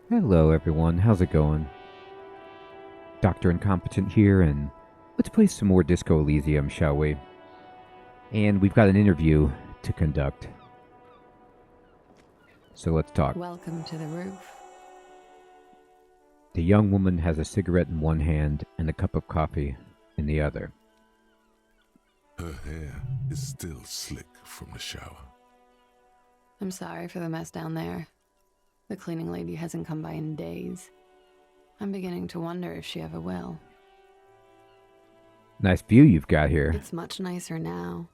Hello everyone, how's it going? Dr. Incompetent here, and let's play some more Disco Elysium, shall we? And we've got an interview to conduct. So let's talk. Welcome to the roof. The young woman has a cigarette in one hand and a cup of coffee in the other. Her hair is still slick from the shower. I'm sorry for the mess down there. The cleaning lady hasn't come by in days. I'm beginning to wonder if she ever will. Nice view you've got here. It's much nicer now.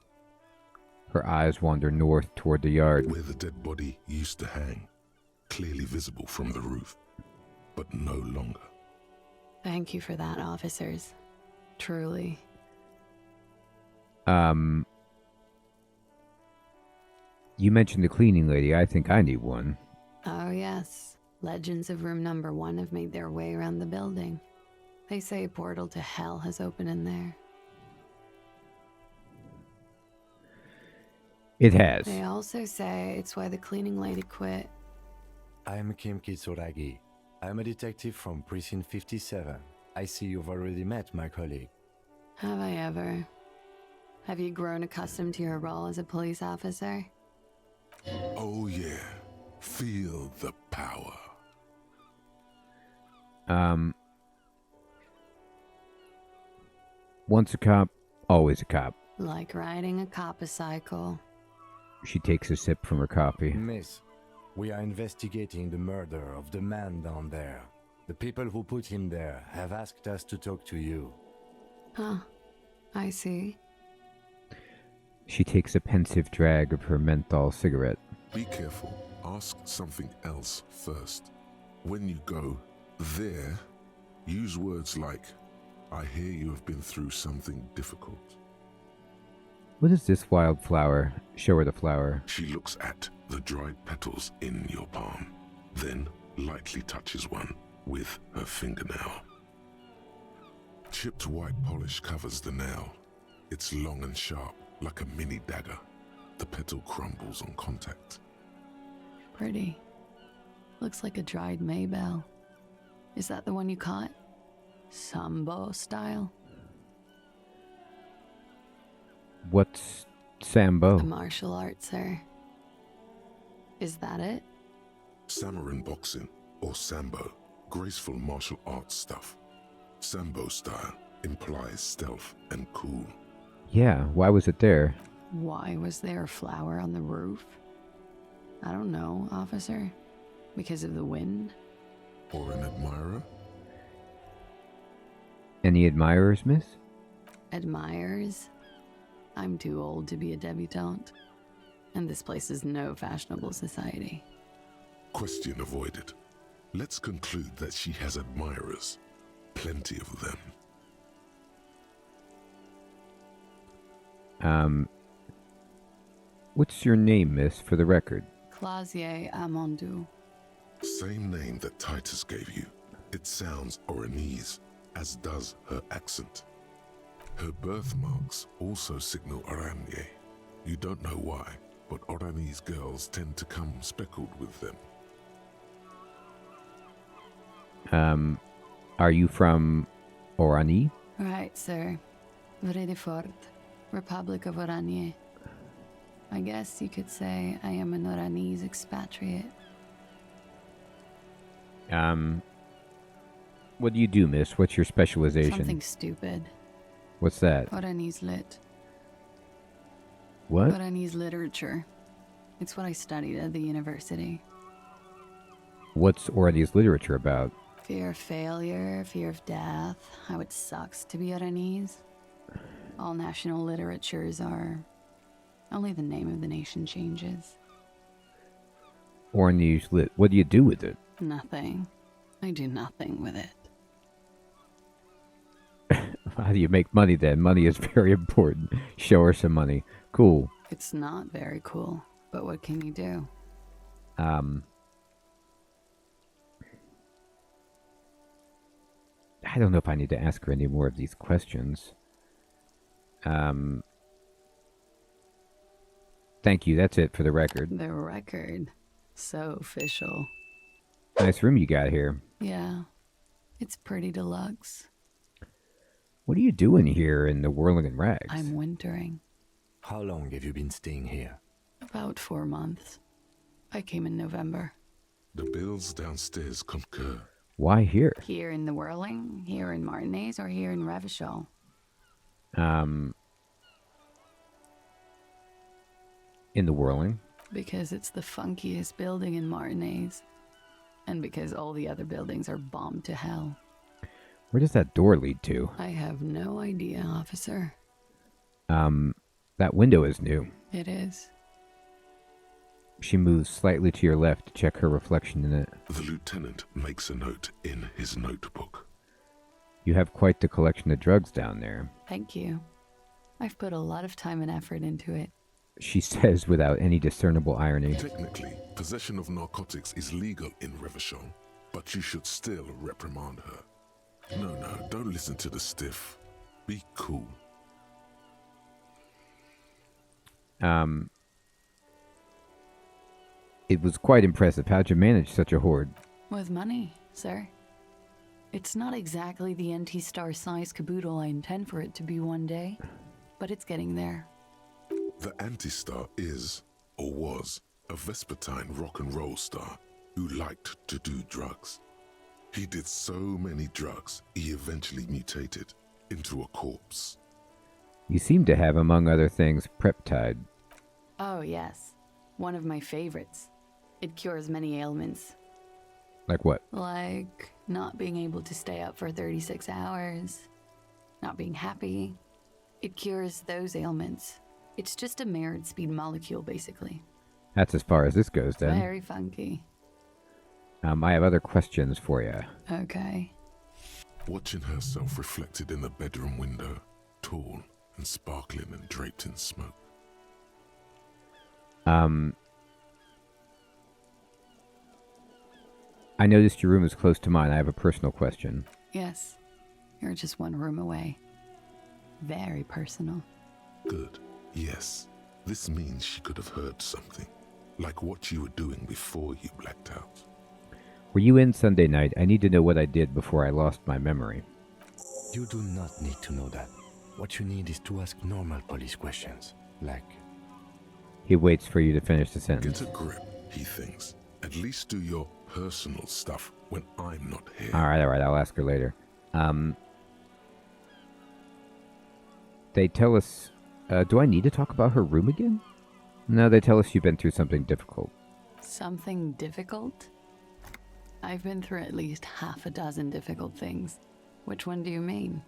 Her eyes wander north toward the yard. Where the dead body used to hang, clearly visible from the roof, but no longer. Thank you for that, officers. Truly. You mentioned the cleaning lady. I think I need one. Oh yes, legends of room number 1 have made their way around the building. They say a portal to hell has opened in there. It has. They also say it's why the cleaning lady quit. I'm Kim Kitsuragi. I'm a detective from Precinct 57. I see you've already met my colleague. Have I ever? Have you grown accustomed to your role as a police officer? Oh yeah, feel the power. Once a cop, always a cop. Like riding a coppicycle. She takes a sip from her coffee. Miss, we are investigating the murder of the man down there. The people who put him there have asked us to talk to you. Huh. I see. She takes a pensive drag of her menthol cigarette. Be careful, ask something else first. When you go there, use words like, I hear you have been through something difficult. What is this wildflower? Show her the flower. She looks at the dried petals in your palm, then lightly touches one with her fingernail. Chipped white polish covers the nail. It's long and sharp, like a mini dagger. The petal crumbles on contact. Pretty. Looks like a dried maybell. Is that the one you caught? Sambo style? What's Sambo? A martial art, sir. Is that it? Samurai boxing, or Sambo, graceful martial arts stuff. Sambo style implies stealth and cool. Yeah, why was it there? Why was there a flower on the roof? I don't know, officer. Because of the wind? Or an admirer? Any admirers, miss? Admirers? I'm too old to be a debutante. And this place is no fashionable society. Question avoided. Let's conclude that she has admirers. Plenty of them. What's your name, miss, for the record? Clausier Amandou. Same name that Titus gave you. It sounds Oranese, as does her accent. Her birthmarks also signal Oranje. You don't know why, but Oranese girls tend to come speckled with them. Are you from Orani? Right, sir. Vredefort, Republic of Oranje. I guess you could say I am an Oranese expatriate. What do you do, miss? What's your specialization? Something stupid. What's that? Oranese lit. What? Oranese literature. It's what I studied at the university. What's Orani's literature about? Fear of failure, fear of death, how it sucks to be Oranese. All national literatures are... Only the name of the nation changes. Oranese lit. What do you do with it? Nothing. I do nothing with it. How do you make money then? Money is very important. Show her some money. Cool. It's not very cool, but what can you do? I don't know if I need to ask her any more of these questions. Thank you. That's it for the record. The record. So official. Nice room you got here. Yeah, it's pretty deluxe. What are you doing here in the whirling in rags? I'm wintering. How long have you been staying here? About 4 months. I came in November. The bills downstairs concur. Why here? Here in the Whirling, here in Martinez, or here in Revachol? In the whirling? Because it's the funkiest building in Martinez. And because all the other buildings are bombed to hell. Where does that door lead to? I have no idea, officer. That window is new. It is. She moves slightly to your left to check her reflection in it. The lieutenant makes a note in his notebook. You have quite the collection of drugs down there, Thank you. I've put a lot of time and effort into it. she says without any discernible irony. Technically, possession of narcotics is legal in Revachol, but you should still reprimand her. No, don't listen to the stiff. Be cool. It was quite impressive. How'd you manage such a hoard? With money, sir. It's not exactly the NT-star size caboodle I intend for it to be one day, but it's getting there. The Anti-Star is, or was, a Vespertine rock and roll star who liked to do drugs. He did so many drugs, he eventually mutated into a corpse. You seem to have, among other things, Preptide. Oh, yes. One of my favorites. It cures many ailments. Like what? Like not being able to stay up for 36 hours, not being happy. It cures those ailments. It's just a mirrored speed molecule, basically. That's as far as this goes, then. Very funky. I have other questions for you. Okay. Watching herself reflected in the bedroom window, tall and sparkling and draped in smoke. I noticed your room is close to mine. I have a personal question. Yes. You're just one room away. Very personal. Good. Yes. This means she could have heard something, like what you were doing before you blacked out. Were you in Sunday night? I need to know what I did before I lost my memory. You do not need to know that. What you need is to ask normal police questions, like... He waits for you to finish the sentence. Get a grip, he thinks. At least do your personal stuff when I'm not here. All right. I'll ask her later. They tell us... do I need to talk about her room again? No, they tell us you've been through something difficult. Something difficult? I've been through at least half a dozen difficult things. Which one do you mean?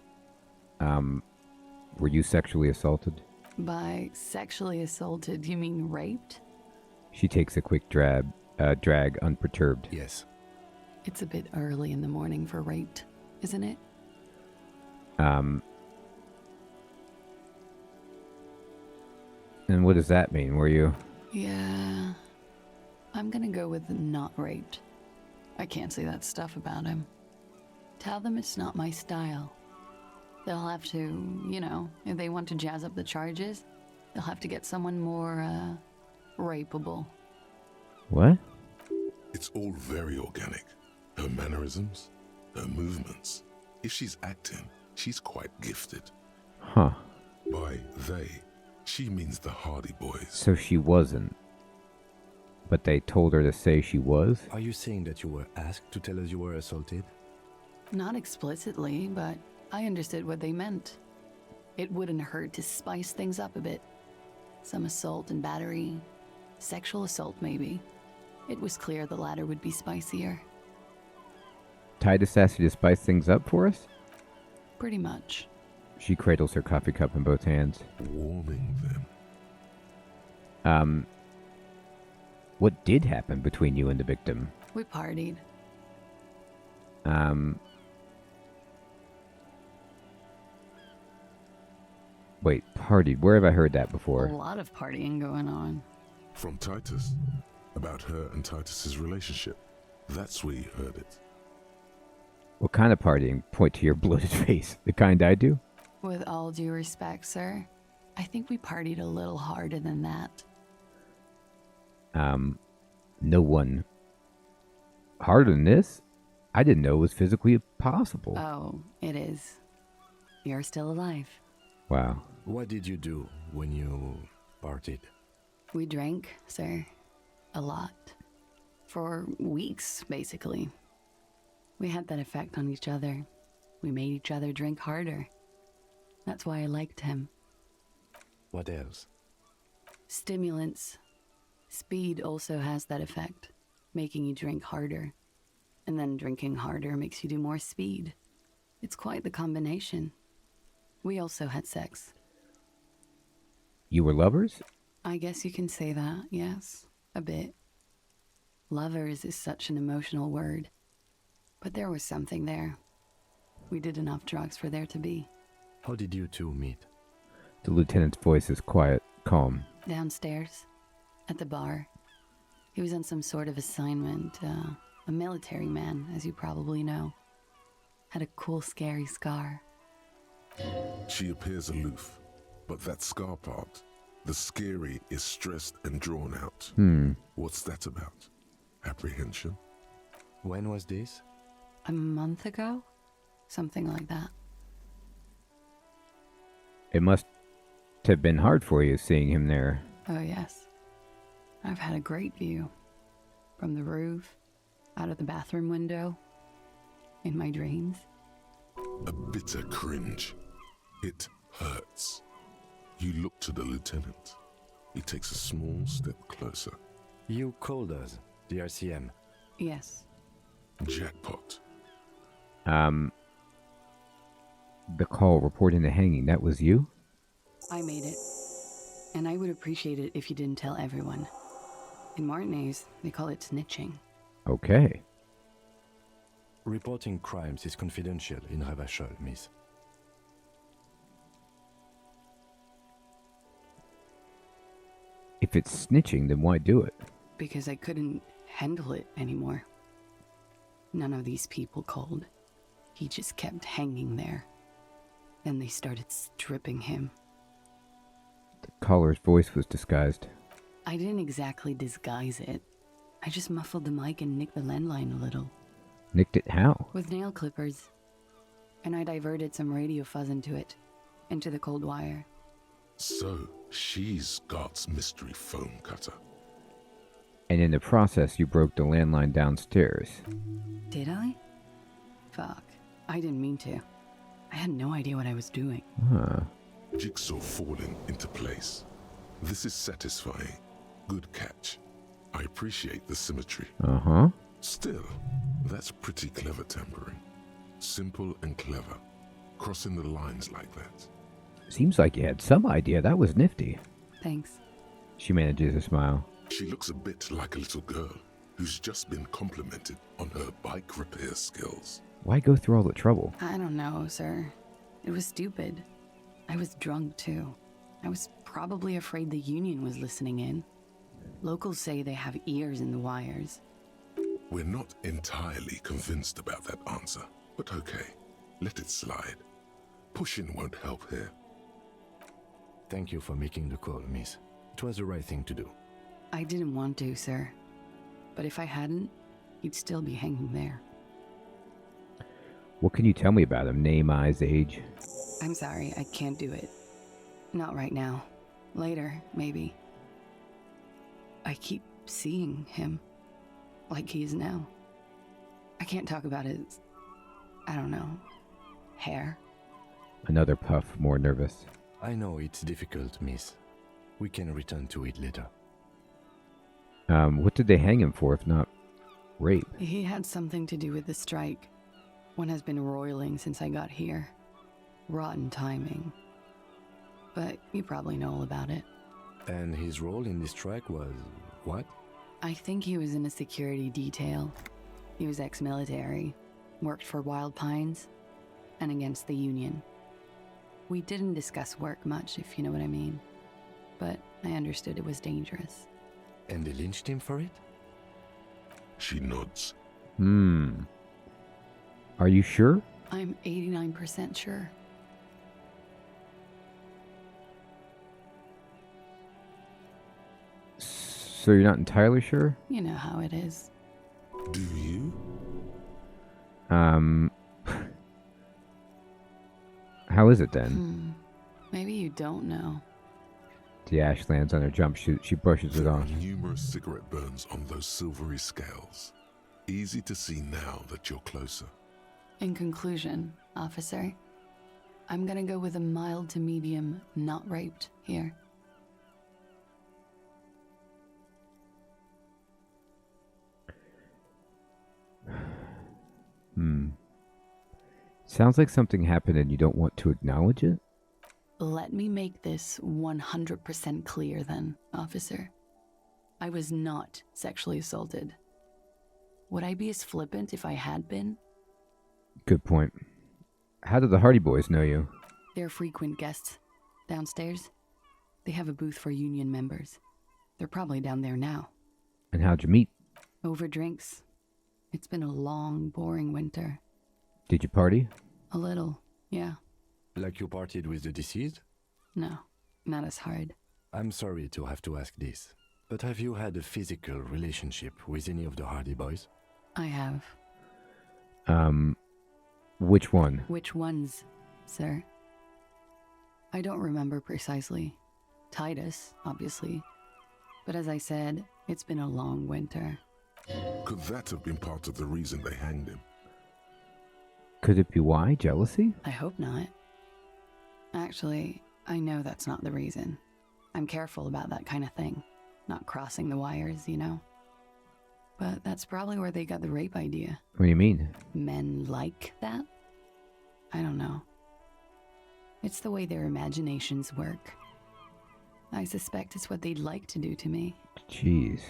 Were you sexually assaulted? By sexually assaulted, you mean raped? She takes a quick drag, unperturbed. Yes. It's a bit early in the morning for raped, isn't it? And what does that mean? Were you... Yeah. I'm gonna go with not raped. I can't say that stuff about him. Tell them it's not my style. They'll have to, if they want to jazz up the charges, they'll have to get someone more, rapeable. What? It's all very organic. Her mannerisms, her movements. If she's acting, she's quite gifted. Huh. By they, she means the Hardy Boys. So she wasn't. But they told her to say she was? Are you saying that you were asked to tell us you were assaulted? Not explicitly, but I understood what they meant. It wouldn't hurt to spice things up a bit. Some assault and battery. Sexual assault, maybe. It was clear the latter would be spicier. Titus asked you to spice things up for us? Pretty much. She cradles her coffee cup in both hands. Warming them. What did happen between you and the victim? We partied. Wait, partied. Where have I heard that before? A lot of partying going on. From Titus. About her and Titus's relationship. That's where you heard it. What kind of partying? Point to your bloated face. The kind I do? With all due respect, sir, I think we partied a little harder than that. No one Harder than this? I didn't know it was physically possible. Oh, it is. You're still alive. Wow. What did you do when you partied? We drank, sir. A lot. For weeks, basically. We had that effect on each other. We made each other drink harder. That's why I liked him. What else? Stimulants. Speed also has that effect, making you drink harder. And then drinking harder makes you do more speed. It's quite the combination. We also had sex. You were lovers? I guess you can say that, yes. A bit. Lovers is such an emotional word. But there was something there. We did enough drugs for there to be. How did you two meet? The lieutenant's voice is quiet, calm. Downstairs. At the bar. He was on some sort of assignment. A military man, as you probably know. Had a cool, scary scar. She appears aloof, but that scar part, the scary, is stressed and drawn out. What's that about? Apprehension? When was this? A month ago? Something like that. It must have been hard for you seeing him there. Oh, yes. I've had a great view. From the roof, out of the bathroom window, in my dreams. A bitter cringe. It hurts. You look to the lieutenant. He takes a small step closer. You called us, the RCM. Yes. Jackpot. The call reporting the hanging, that was you? I made it. And I would appreciate it if you didn't tell everyone. In Martinez, they call it snitching. Okay. Reporting crimes is confidential in Revachol, miss. If it's snitching, then why do it? Because I couldn't handle it anymore. None of these people called. He just kept hanging there. Then they started stripping him. The caller's voice was disguised. I didn't exactly disguise it. I just muffled the mic and nicked the landline a little. Nicked it how? With nail clippers. And I diverted some radio fuzz into it. Into the cold wire. So, she's God's mystery foam cutter. And in the process, you broke the landline downstairs. Did I? Fuck. I didn't mean to. I had no idea what I was doing. Huh. Jigsaw falling into place. This is satisfying. Good catch. I appreciate the symmetry. Uh-huh. Still, that's pretty clever tampering. Simple and clever. Crossing the lines like that. Seems like you had some idea. That was nifty. Thanks. She manages a smile. She looks a bit like a little girl who's just been complimented on her bike repair skills. Why go through all the trouble? I don't know, sir. It was stupid. I was drunk, too. I was probably afraid the union was listening in. Locals say they have ears in the wires. We're not entirely convinced about that answer, but okay, let it slide. Pushing won't help here. Thank you for making the call, miss. It was the right thing to do. I didn't want to, sir. But if I hadn't, he'd still be hanging there. What can you tell me about him? Name, eyes, age? I'm sorry, I can't do it. Not right now. Later, maybe. I keep seeing him. Like he is now. I can't talk about his... I don't know. Hair. Another puff, more nervous. I know it's difficult, miss. We can return to it later. What did they hang him for if not rape? He had something to do with the strike. One has been roiling since I got here. Rotten timing. But you probably know all about it. And his role in this strike was what? I think he was in a security detail. He was ex-military, worked for Wild Pines, and against the Union. We didn't discuss work much, if you know what I mean. But I understood it was dangerous. And they lynched him for it? She nods. Are you sure? I'm 89% sure. So you're not entirely sure? You know how it is. Do you? How is it then? Maybe you don't know. The ash lands on her jumpsuit. She brushes it There are off. numerous cigarette burns on those silvery scales. Easy to see now that you're closer. In conclusion, officer, I'm gonna go with a mild to medium not raped here. Sounds like something happened and you don't want to acknowledge it? Let me make this 100% clear then, officer. I was not sexually assaulted. Would I be as flippant if I had been? Good point. How do the Hardy Boys know you? They're frequent guests. Downstairs, they have a booth for union members. They're probably down there now. And how'd you meet? Over drinks. It's been a long, boring winter. Did you party? A little, yeah. Like you partied with the deceased? No, not as hard. I'm sorry to have to ask this, but have you had a physical relationship with any of the Hardy Boys? I have. Which one? Which ones, sir? I don't remember precisely. Titus, obviously. But as I said, it's been a long winter. Could that have been part of the reason they hanged him? Could it be why? Jealousy? I hope not. Actually, I know that's not the reason. I'm careful about that kind of thing. Not crossing the wires, you know? But that's probably where they got the rape idea. What do you mean? Men like that? I don't know. It's the way their imaginations work. I suspect it's what they'd like to do to me. Jeez.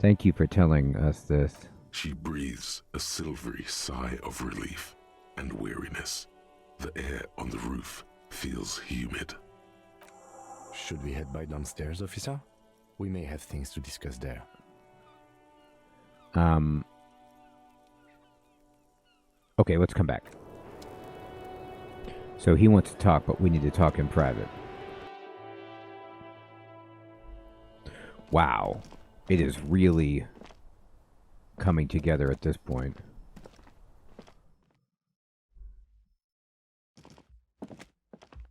Thank you for telling us this. She breathes a silvery sigh of relief and weariness. The air on the roof feels humid. Should we head back downstairs, officer? We may have things to discuss there. Okay, let's come back. So he wants to talk, but we need to talk in private. Wow. It is really coming together at this point.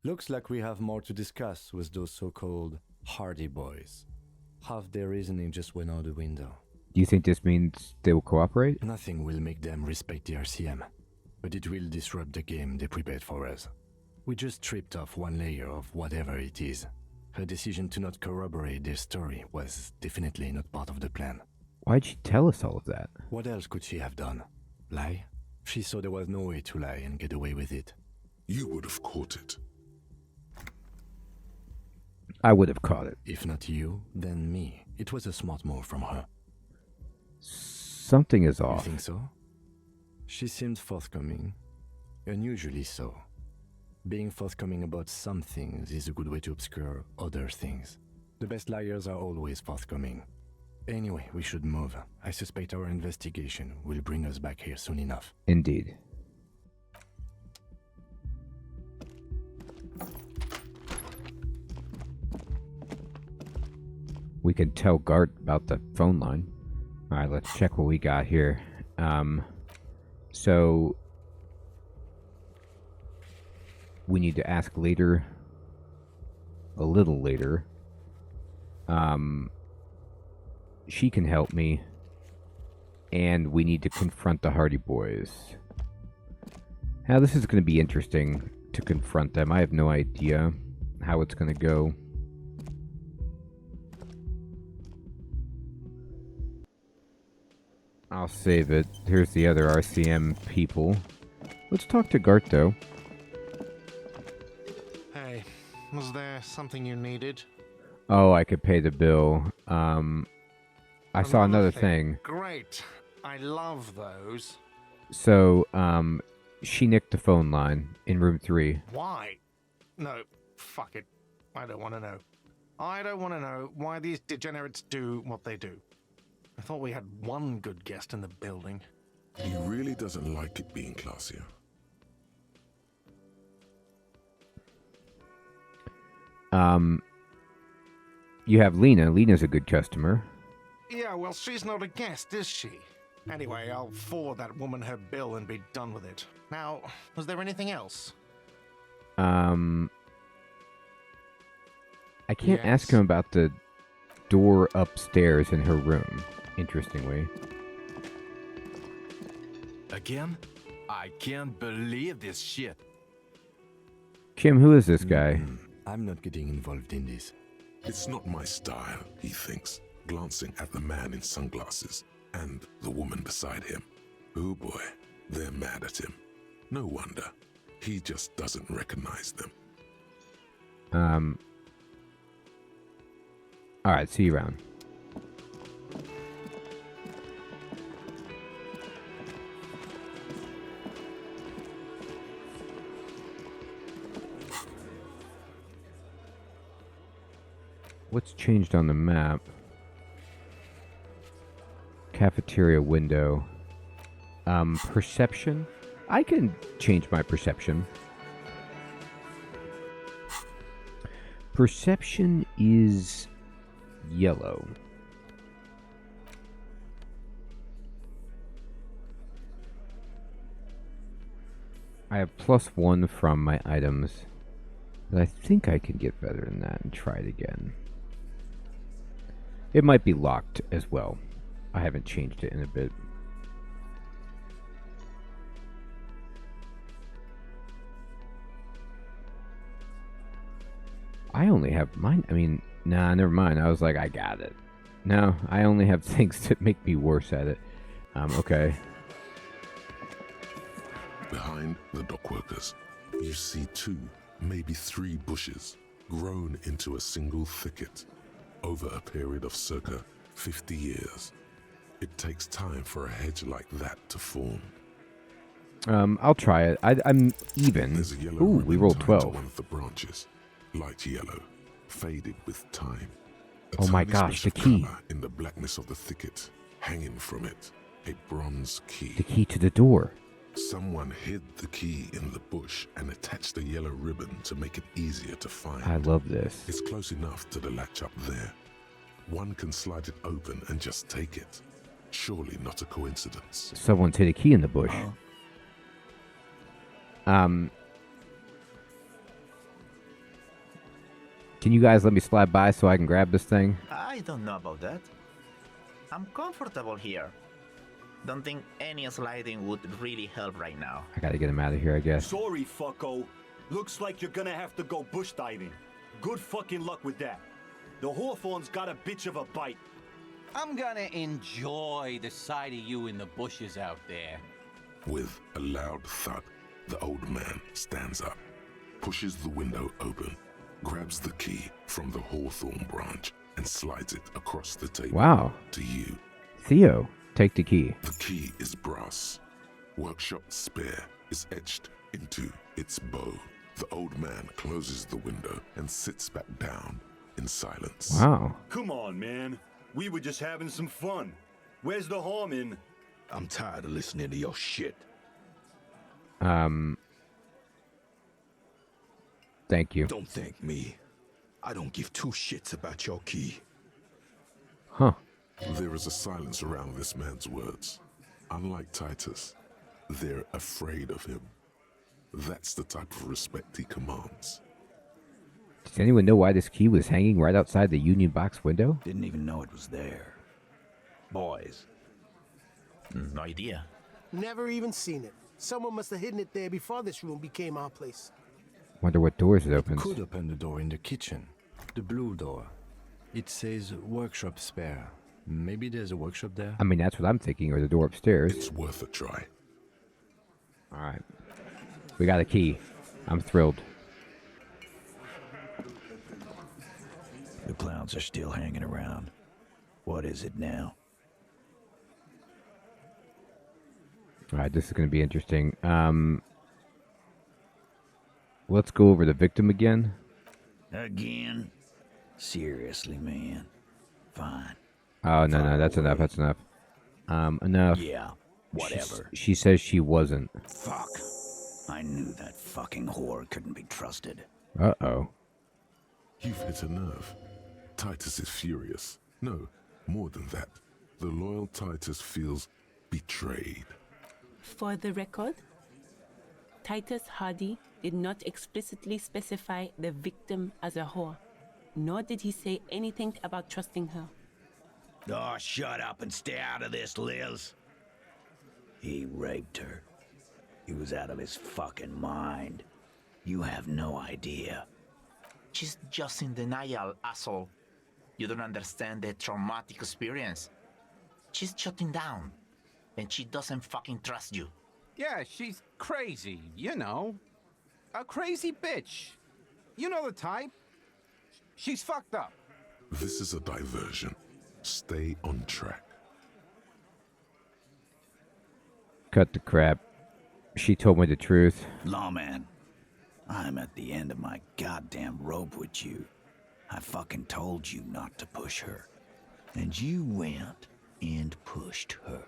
Looks like we have more to discuss with those so-called Hardy Boys. Half their reasoning just went out the window. Do you think this means they will cooperate? Nothing will make them respect the RCM, but it will disrupt the game they prepared for us. We just stripped off one layer of whatever it is. Her decision to not corroborate their story was definitely not part of the plan. Why'd she tell us all of that? What else could she have done? Lie? She saw there was no way to lie and get away with it. You would have caught it. I would have caught it. If not you, then me. It was a smart move from her. Something is You off. think so? She seemed forthcoming. Unusually so. Being forthcoming about some things is a good way to obscure other things. The best liars are always forthcoming. Anyway, we should move. I suspect our investigation will bring us back here soon enough. Indeed. We can tell Gart about the phone line. Alright, let's check what we got here. So we need to ask later, a little later. She can help me, and we need to confront the Hardy Boys. Now, this is going to be interesting to confront them. I have no idea how it's going to go. I'll save it. Here's the other RCM people. Let's talk to Gart, though. Hey, was there something you needed? Oh, I could pay the bill. I saw another thing. Great. I love those. So, she nicked the phone line in room 3. Why? No, fuck it. I don't want to know. I don't want to know why these degenerates do what they do. I thought we had one good guest in the building. He really doesn't like it being classier. You have Lena. Lena's a good customer. Yeah, well, she's not a guest, is she? Anyway, I'll forward that woman her bill and be done with it. Now, was there anything else? I can't ask him about the door upstairs in her room, interestingly. Again? I can't believe this shit. Kim, who is this guy? I'm not getting involved in this. It's not my style, he thinks, glancing at the man in sunglasses and the woman beside him. Oh boy, they're mad at him. No wonder. He just doesn't recognize them. Alright, see you around. What's changed on the map? Cafeteria window. Perception? I can change my perception. Perception is yellow. I have +1 from my items, but I think I can get better than that and try it again. It might be locked as well. I haven't changed it in a bit. I only have mine. I mean, nah, never mind. I was like, I got it. No, I only have things that make me worse at it. Okay. Behind the dockworkers, you see 2, maybe 3 bushes grown into a single thicket over a period of circa 50 years. It takes time for a hedge like that to form. I'll try it. I'm even. There's a yellow Ooh, ribbon we rolled tied 12. to one of the branches, light yellow, faded with time. A Oh my tiny gosh, splash the of key. colour in the blackness of the thicket, hanging from it, a bronze key. The key to the door. Someone hid the key in the bush and attached a yellow ribbon to make it easier to find. I love this. It's close enough to the latch up there. One can slide it open and just take it. Surely not a coincidence. Someone's hid a key in the bush. Can you guys let me slide by so I can grab this thing? I don't know about that. I'm comfortable here. Don't think any sliding would really help right now. I gotta get him out of here, I guess. Sorry, fucko. Looks like you're gonna have to go bush diving. Good fucking luck with that. The Hawthorne's got a bitch of a bite. I'm gonna enjoy the sight of you in the bushes out there. With a loud thud, the old man stands up, pushes the window open, grabs the key from the hawthorn branch, and slides it across the table. Wow. To you. Theo, take the key. The key is brass. Workshop spear is etched into its bow. The old man closes the window and sits back down in silence. Wow. Come on, man. We were just having some fun. Where's the harm in? I'm tired of listening to your shit. Thank you. Don't thank me. I don't give 2 shits about your key. Huh. There is a silence around this man's words. Unlike Titus, they're afraid of him. That's the type of respect he commands. Does anyone know why this key was hanging right outside the Union Box window? Didn't even know it was there. Boys. No idea. Never even seen it. Someone must have hidden it there before this room became our place. Wonder what doors it opens. Could open the door in the kitchen. The blue door. It says workshop spare. Maybe there's a workshop there? I mean, that's what I'm thinking, or the door upstairs. It's worth a try. Alright. We got a key. I'm thrilled. The clowns are still hanging around. What is it now? Alright, this is going to be interesting. Let's go over the victim again. Again? Seriously, man. Fine. Oh, no, that's enough, that's enough. Enough. Yeah, whatever. She says she wasn't. Fuck. I knew that fucking whore couldn't be trusted. Uh-oh. You've hit a nerve. Titus is furious. No, more than that. The loyal Titus feels betrayed. For the record, Titus Hardy did not explicitly specify the victim as a whore, nor did he say anything about trusting her. Oh, shut up and stay out of this, Liz. He raped her. He was out of his fucking mind. You have no idea. She's just in denial, asshole. You don't understand the traumatic experience. She's shutting down, and she doesn't fucking trust you. Yeah, she's crazy, you know. A crazy bitch. You know the type. She's fucked up. This is a diversion. Stay on track. Cut the crap. She told me the truth. Lawman, I'm at the end of my goddamn rope with you. I fucking told you not to push her. And you went and pushed her.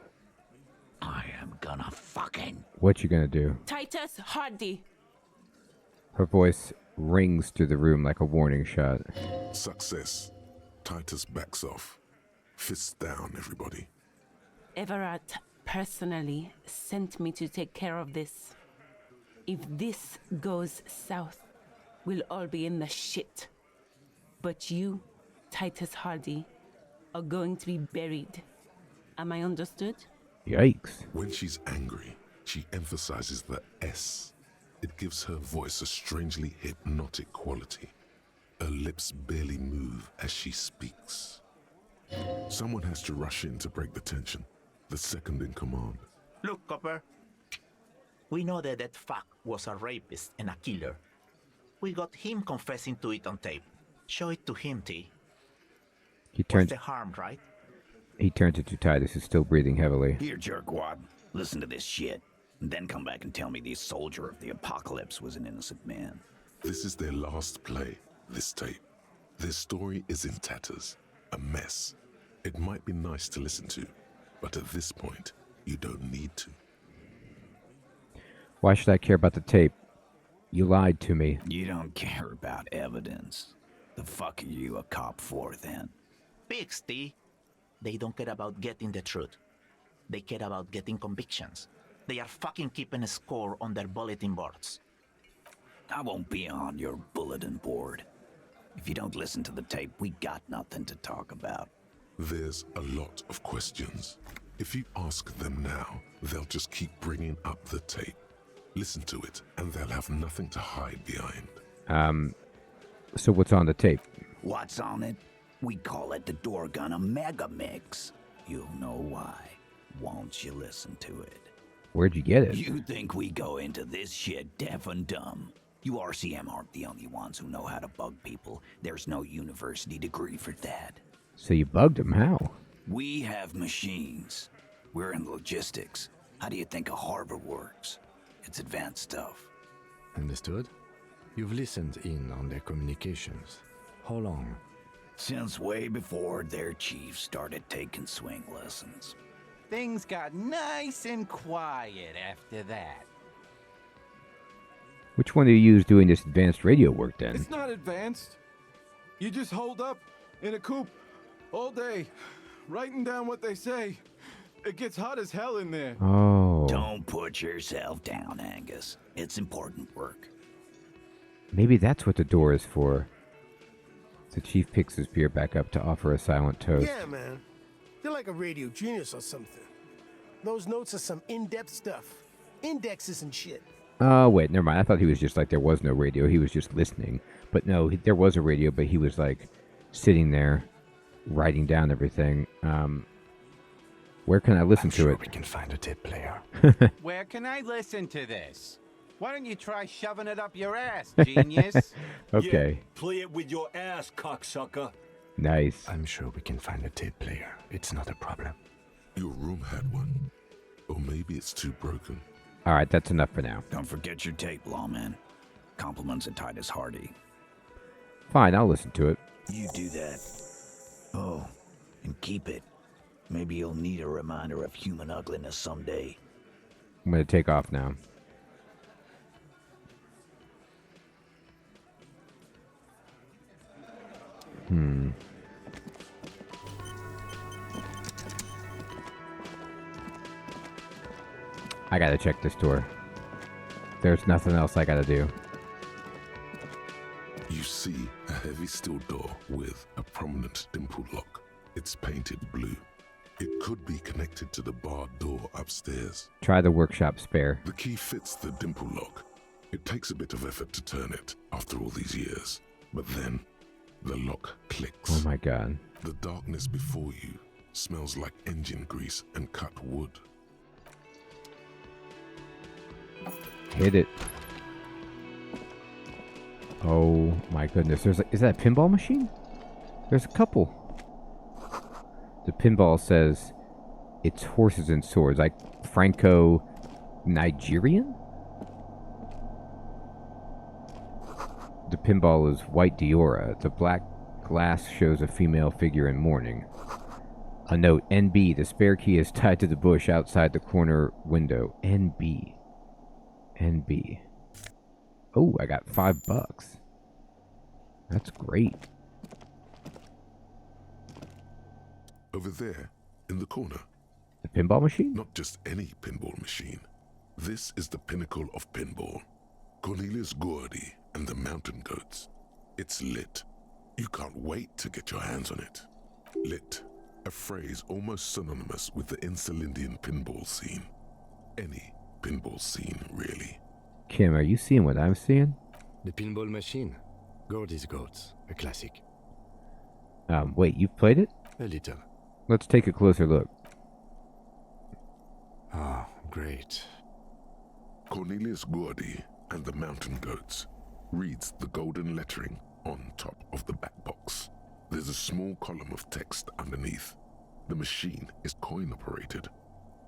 I am gonna fucking... What you gonna do? Titus Hardy! Her voice rings through the room like a warning shot. Success. Titus backs off. Fists down, everybody. Everett personally sent me to take care of this. If this goes south, we'll all be in the shit. But you, Titus Hardy, are going to be buried. Am I understood? Yikes. When she's angry, she emphasizes the S. It gives her voice a strangely hypnotic quality. Her lips barely move as she speaks. Someone has to rush in to break the tension. The second in command. Look, Copper. We know that that fuck was a rapist and a killer. We got him confessing to it on tape. Show it to him, T. He What's turns. the harm, right? He turns it to Titus, who's still breathing heavily. Here, jerkwad. Listen to this shit. And then come back and tell me the soldier of the apocalypse was an innocent man. This is their last play, this tape. Their story is in tatters. A mess. It might be nice to listen to, but at this point, you don't need to. Why should I care about the tape? You lied to me. You don't care about evidence. The fuck are you a cop for, then? Pigs, T. They don't care about getting the truth. They care about getting convictions. They are fucking keeping a score on their bulletin boards. I won't be on your bulletin board. If you don't listen to the tape, we got nothing to talk about. There's a lot of questions. If you ask them now, they'll just keep bringing up the tape. Listen to it, and they'll have nothing to hide behind. So what's on the tape? What's on it? We call it the Dorgun a Mega Mix. You'll know why once you listen to it. Where'd you get it? You think we go into this shit deaf and dumb? You RCM aren't the only ones who know how to bug people. There's no university degree for that. So you bugged him, how? We have machines. We're in logistics. How do you think a harbor works? It's advanced stuff. Understood? You've listened in on their communications. How long? Since way before their chief started taking swing lessons. Things got nice and quiet after that. Which one do you use doing this advanced radio work then? It's not advanced. You just hold up in a coop all day, writing down what they say. It gets hot as hell in there. Oh. Don't put yourself down, Angus. It's important work. Maybe that's what the door is for. The chief picks his beer back up to offer a silent toast. Yeah, man. You're like a radio genius or something. Those notes are some in-depth stuff. Indexes and shit. Oh, wait, never mind. I thought he was just like, there was no radio. He was just listening. But no, there was a radio, but he was like sitting there, writing down everything. Where can I listen to it? We can find a tape player. Where can I listen to this? Why don't you try shoving it up your ass, genius? Okay. Yeah, play it with your ass, cocksucker. Nice. I'm sure we can find a tape player. It's not a problem. Your room had one. Or maybe it's too broken. All right, that's enough for now. Don't forget your tape, lawman. Compliments of Titus Hardy. Fine, I'll listen to it. You do that. Oh, and keep it. Maybe you'll need a reminder of human ugliness someday. I'm going to take off now. I gotta check this door. There's nothing else I gotta do. You see a heavy steel door with a prominent dimple lock. It's painted blue. It could be connected to the barred door upstairs. Try the workshop spare. The key fits the dimple lock. It takes a bit of effort to turn it after all these years. But then, the lock clicks. Oh my god. The darkness before you smells like engine grease and cut wood. Hit it. Oh my goodness. Is that a pinball machine? There's a couple. The pinball says it's horses and swords. Like Franco-Nigerian? The pinball is white Diora. The black glass shows a female figure in mourning. A note, NB, the spare key is tied to the bush outside the corner window. NB. NB. Oh, I got $5. That's great. Over there, in the corner. The pinball machine? Not just any pinball machine. This is the pinnacle of pinball. Cornelius Gordy and the Mountain Goats. It's lit. You can't wait to get your hands on it. Lit. A phrase almost synonymous with the Insulindian pinball scene. Any pinball scene, really. Kim, are you seeing what I'm seeing? The pinball machine. Gordy's Goats. A classic. Wait, you've played it? A little. Let's take a closer look. Ah, great. Cornelius Gordy and the Mountain Goats reads the golden lettering on top of the back box. There's a small column of text underneath. The machine is coin-operated.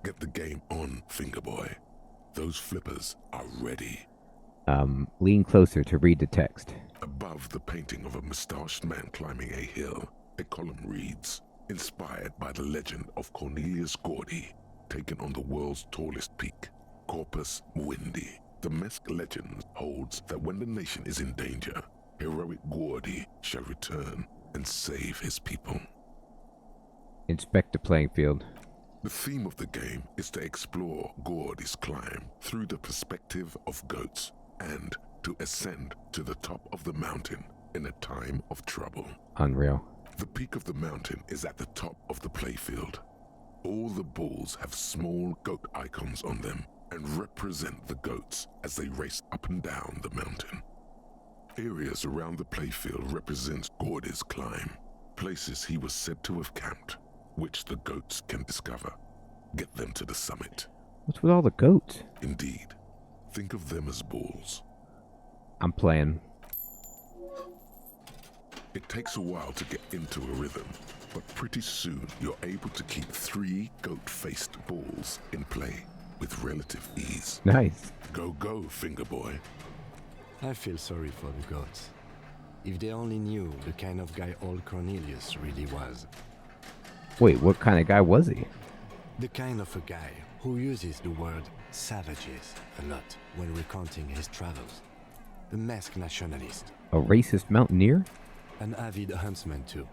Get the game on, Fingerboy. Those flippers are ready. Lean closer to read the text. Above the painting of a mustached man climbing a hill, a column reads, inspired by the legend of Cornelius Gordy, taken on the world's tallest peak, Corpus Muindi. The Mesk legend holds that when the nation is in danger, heroic Gordy shall return and save his people. Inspect the playing field. The theme of the game is to explore Gordy's climb through the perspective of goats and to ascend to the top of the mountain in a time of trouble. Unreal. The peak of the mountain is at the top of the playfield. All the balls have small goat icons on them and represent the goats as they race up and down the mountain. Areas around the playfield represent Gordy's climb, places he was said to have camped, which the goats can discover. Get them to the summit. What's with all the goats? Indeed. Think of them as balls. I'm playing. It takes a while to get into a rhythm, but pretty soon you're able to keep 3 goat-faced balls in play with relative ease. Nice. Go, go, Fingerboy. I feel sorry for the goats. If they only knew the kind of guy old Cornelius really was. Wait, what kind of guy was he? The kind of a guy who uses the word savages a lot when recounting his travels. A masked nationalist. A racist mountaineer? An avid huntsman too.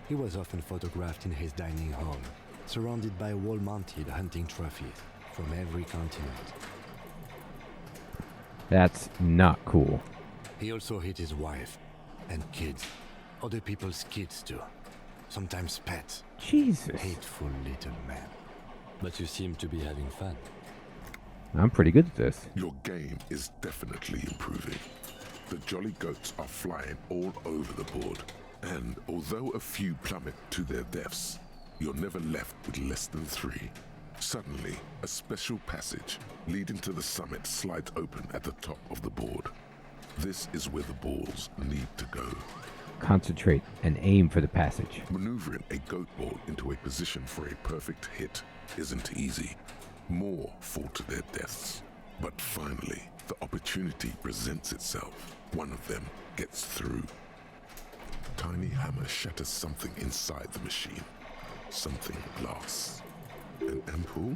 He was often photographed in his dining hall, surrounded by wall-mounted hunting trophies from every continent. That's not cool. He also hit his wife and kids. Other people's kids too. Sometimes pets. Jesus. Hateful little man. But you seem to be having fun. I'm pretty good at this. Your game is definitely improving. The jolly goats are flying all over the board, and although a few plummet to their deaths, you're never left with less than 3. Suddenly, a special passage leading to the summit slides open at the top of the board. This is where the balls need to go. Concentrate and aim for the passage. Maneuvering a goat ball into a position for a perfect hit isn't easy. More fall to their deaths. But finally, the opportunity presents itself. One of them gets through. Tiny hammer shatters something inside the machine. Something glass. An ampoule?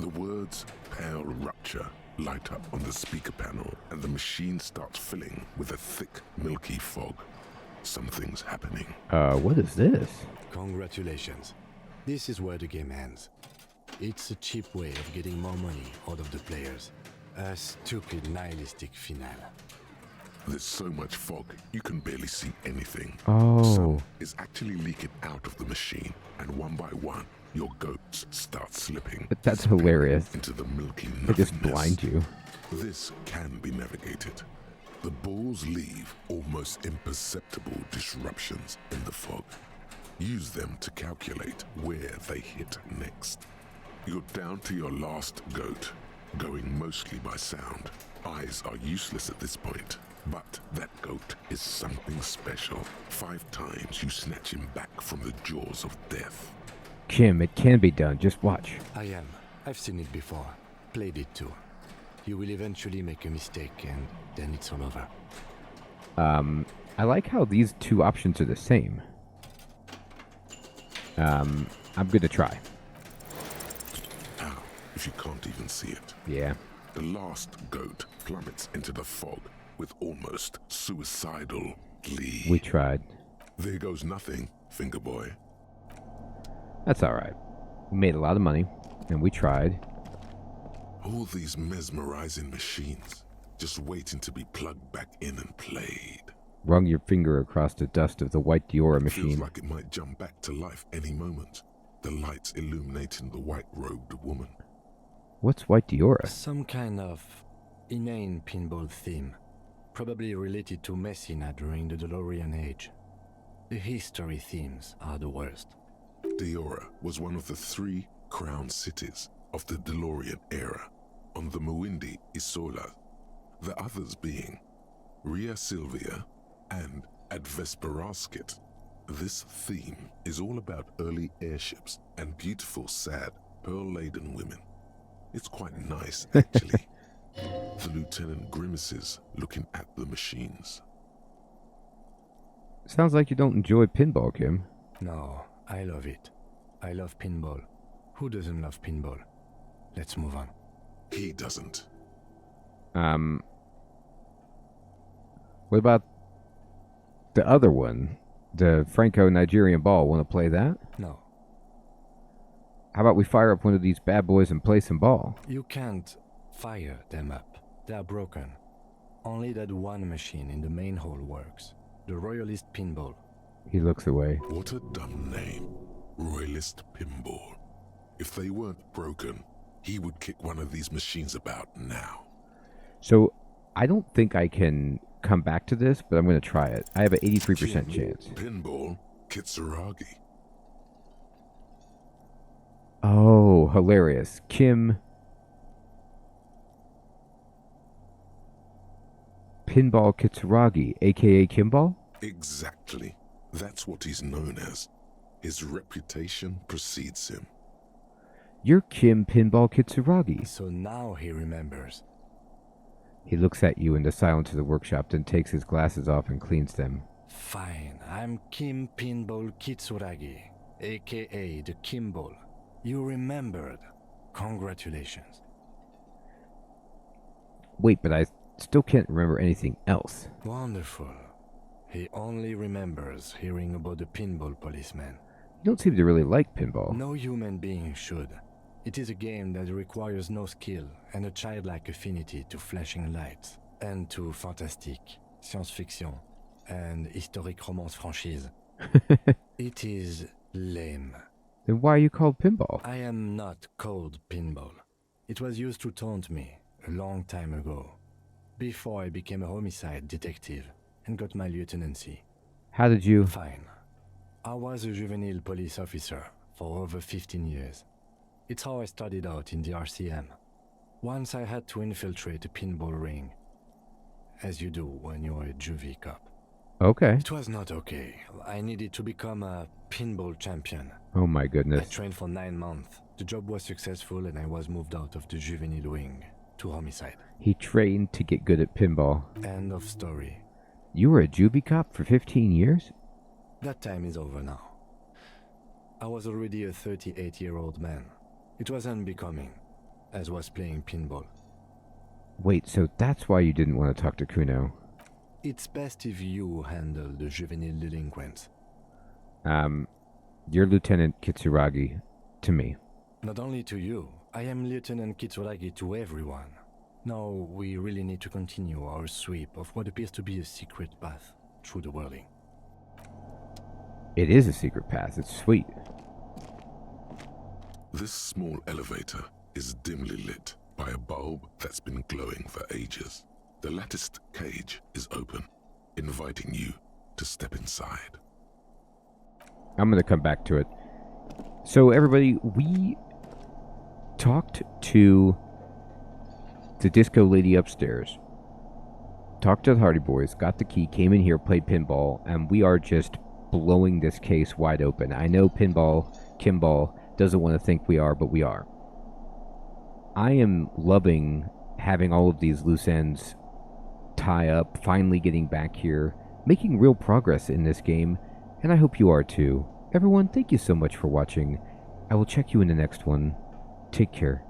The words "pale rupture" light up on the speaker panel, and the machine starts filling with a thick, milky fog. Something's happening. What is this? Congratulations. This is where the game ends. It's a cheap way of getting more money out of the players. A stupid nihilistic finale. There's so much fog, you can barely see anything. Oh. Some is actually leaking out of the machine, and one by one, your goats start slipping. But that's hilarious. Into the milky They just nothingness. blind you. This can be navigated. The balls leave almost imperceptible disruptions in the fog. Use them to calculate where they hit next. You're down to your last goat, going mostly by sound. Eyes are useless at this point, but that goat is something special. 5 times you snatch him back from the jaws of death. Kim, it can be done. Just watch. I am. I've seen it before. Played it too. You will eventually make a mistake and then it's all over. I like how these two options are the same. I'm gonna try. How, if you can't even see it? Yeah. The last goat plummets into the fog with almost suicidal glee. We tried. There goes nothing, finger boy. That's alright. We made a lot of money, and we tried. All these mesmerizing machines, just waiting to be plugged back in and played. Run your finger across the dust of the white Diora machine. Feels like it might jump back to life any moment. The lights illuminating the white-robed woman. What's white Diora? Some kind of inane pinball theme. Probably related to Messina during the DeLorean age. The history themes are the worst. Diora was one of the 3 crown cities of the DeLorean era on the Muindi Isola, the others being Ria Silvia and Advesperasket. This theme is all about early airships and beautiful, sad, pearl-laden women. It's quite nice, actually. The lieutenant grimaces looking at the machines. Sounds like you don't enjoy pinball, Kim. No, I love it. I love pinball. Who doesn't love pinball? Let's move on. He doesn't. What about the other one? The Franco-Nigerian ball. Want to play that? No. How about we fire up one of these bad boys and play some ball? You can't fire them up. They are broken. Only that one machine in the main hall works. The Royalist Pinball. He looks away. What a dumb name. Royalist Pinball. If they weren't broken, he would kick one of these machines about now. So, I don't think I can come back to this, but I'm going to try it. I have an 83% chance. Pinball Kitsuragi. Oh, hilarious. Kim. Pinball Kitsuragi, a.k.a. Kimball? Exactly. That's what he's known as. His reputation precedes him. You're Kim Pinball Kitsuragi. So now he remembers. He looks at you in the silence of the workshop, then takes his glasses off and cleans them. Fine, I'm Kim Pinball Kitsuragi, a.k.a. the Kimball. You remembered. Congratulations. Wait, but I still can't remember anything else. Wonderful. He only remembers hearing about the pinball policeman. You don't seem to really like pinball. No human being should. It is a game that requires no skill and a childlike affinity to flashing lights and to fantastique, science-fiction, and historic romance franchise. It is lame. Then why are you called Pinball? I am not called Pinball. It was used to taunt me a long time ago, before I became a homicide detective and got my lieutenancy. How did you... Fine. I was a juvenile police officer for over 15 years. It's how I started out in the RCM. Once I had to infiltrate a pinball ring, as you do when you're a juvie cop. Okay. It was not okay. I needed to become a pinball champion. Oh my I goodness. trained for 9 months. The job was successful and I was moved out of the juvenile wing to homicide. He trained to get good at pinball. End of story. You were a juvie cop for 15 years? That time is over now. I was already a 38-year-old man. It was unbecoming, as was playing pinball. Wait, so that's why you didn't want to talk to Kuno? It's best if you handle the juvenile delinquents. You're Lieutenant Kitsuragi to me. Not only to you, I am Lieutenant Kitsuragi to everyone. Now we really need to continue our sweep of what appears to be a secret path through the whirling. It is a secret path. It's sweet. This small elevator is dimly lit by a bulb that's been glowing for ages. The latticed cage is open, inviting you to step inside. I'm going to come back to it. So, everybody, we talked to the disco lady upstairs. Talked to the Hardy Boys, got the key, came in here, played pinball, and we are just blowing this case wide open. I know Kimball doesn't want to think we are, but we are. I am loving having all of these loose ends tie up, finally getting back here, making real progress in this game, and I hope you are too. Everyone, thank you so much for watching. I will check you in the next one. Take care.